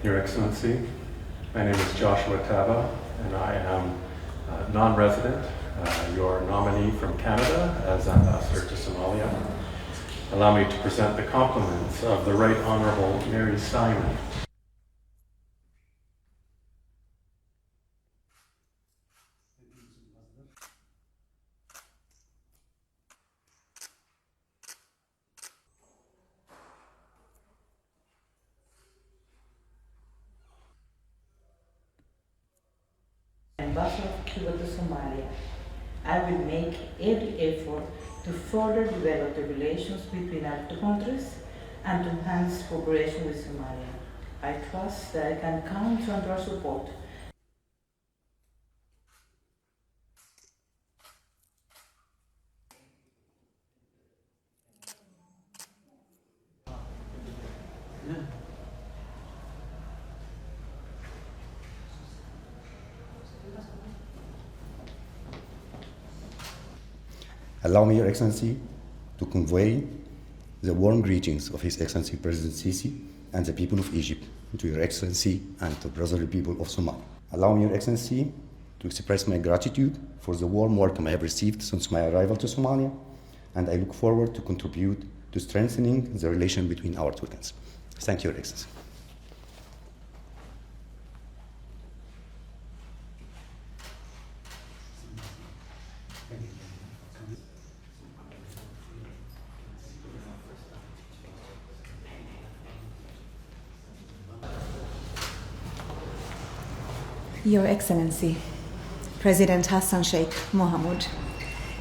Your Excellency, my name is Joshua Taba, and I am non-resident, your nominee from Canada as Ambassador to Somalia. Allow me to present the compliments of the Right Honourable Mary Simon. Ambassador of Cuba to Somalia, I will make every effort to further develop the relations between our two countries and to enhance cooperation with Somalia. I trust that I can count on your support. Allow me, Your Excellency, to convey the warm greetings of His Excellency President Sisi and the people of Egypt to Your Excellency and the brotherly people of Somalia. Allow me, Your Excellency, to express my gratitude for the warm welcome I have received since my arrival to Somalia, and I look forward to contribute to strengthening the relation between our two countries. Thank you, Your Excellency. Your Excellency, President Xasan Sheekh Maxamuud,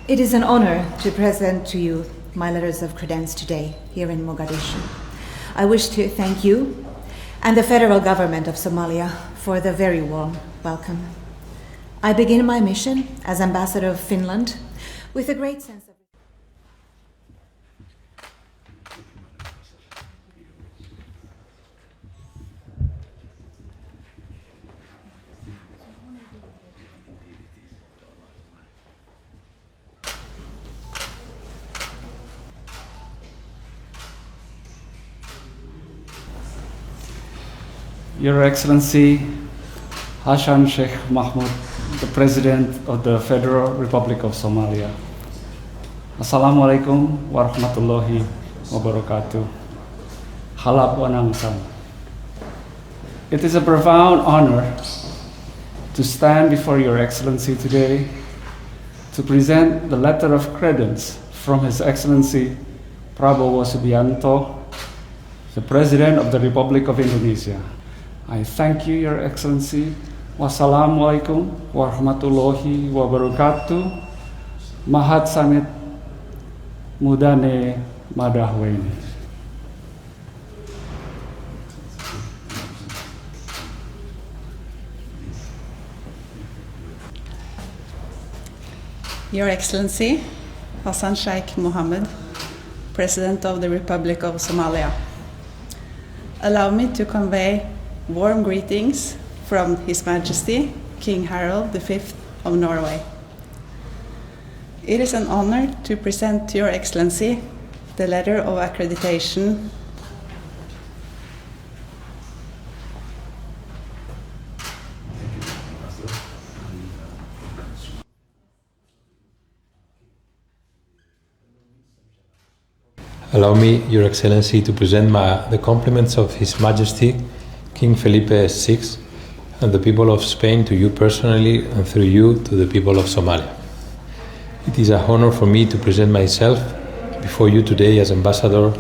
it is an honor to present to you my letters of credence today here in Mogadishu. I wish to thank you and the federal government of Somalia for the very warm welcome. I begin my mission as Ambassador of Finland with a great sense of Your Excellency Xasan Sheekh Maxamuud, the President of the Federal Republic of Somalia. Assalamualaikum warahmatullahi wabarakatuh. Halap wanangsan. It is a profound honor to stand before Your Excellency today to present the letter of credence from His Excellency Prabowo Subianto, the President of the Republic of Indonesia. I thank you, Your Excellency. Wassalamualaikum warahmatullahi wabarakatuh. Mahat Samit Mudane Madaxweynaha. Your Excellency Xasan Sheekh Maxamuud, President of the Republic of Somalia. Allow me to convey warm greetings from His Majesty King Harald V of Norway. It is an honor to present to Your Excellency the letter of accreditation Allow me, Your Excellency, to present the compliments of His Majesty, King Felipe VI, and the people of Spain to you personally, and through you to the people of Somalia. It is an honor for me to present myself before you today as Ambassador,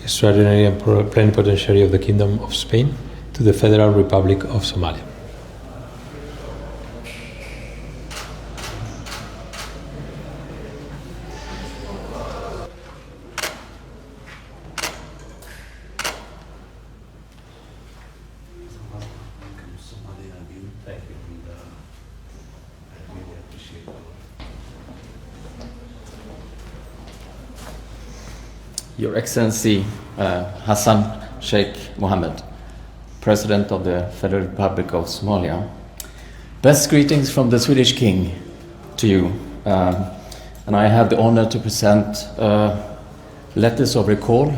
Extraordinary and Plenipotentiary of the Kingdom of Spain to the Federal Republic of Somalia. Your Excellency Xasan Sheekh Maxamuud, President of the Federal Republic of Somalia. Best greetings from the Swedish King to you. And I have the honor to present letters of recall.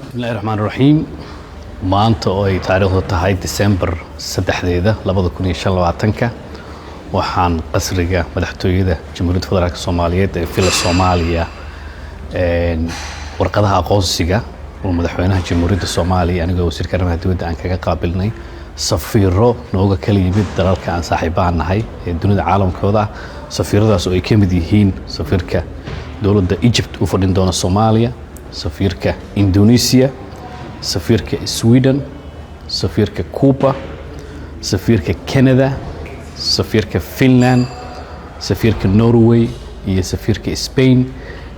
Bismillahirrahmanirrahim. maanta oo ay taariikhdu tahay December 3, 2025 waxaan qasriga Madaxtooyada Jamhuuriyadda Federaalka Soomaaliya ee Soomaaliya warqadaha aqoonsiga oo Madaxweynaha Jamhuuriyadda Soomaaliya aniga wasiirka arrimaha dibadda aan kaga qaabilnay safiirro nooga kala yimid dalalka aan saaxiibaha nahay ee dunida caalamkooda safiiradaas oo ay ka mid yihiin safiirka dowladda Egypt u fadhin doona Soomaaliya safiirka Indonesia safiirka Sweden safiirka Cuba safiirka Canada safiirka Finland safiirka Norway iyo safiirka Spain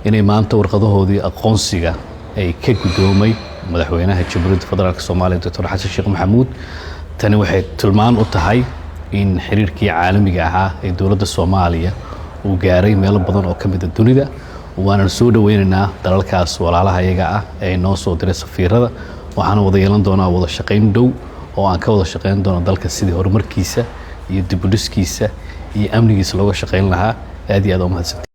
inay maanta warqadahoodii aqoonsiga ay ka guddoomay Madaxweynaha Jamhuuriyadda Federaalka Soomaaliya Dr. Xasan Sheekh Maxamuud tani waxay tilmaan u tahay in xiriirkii caalamiga ahaa ee dowladda Soomaaliya uu gaaray meelo badan oo ka mid ah dunida waana soo dhaweynaynaa dalalkaas walaalaha iyaga ah ee noo soo diray safiirada waxaan wada yeelan doonaa wada shaqayn dhow oo aan ka wada shaqayn doono dalka sidii horumarkiisa iyo dib u dhiskiisa iyo amnigiisa looga shaqayn lahaa aad iyo aad u mahadsan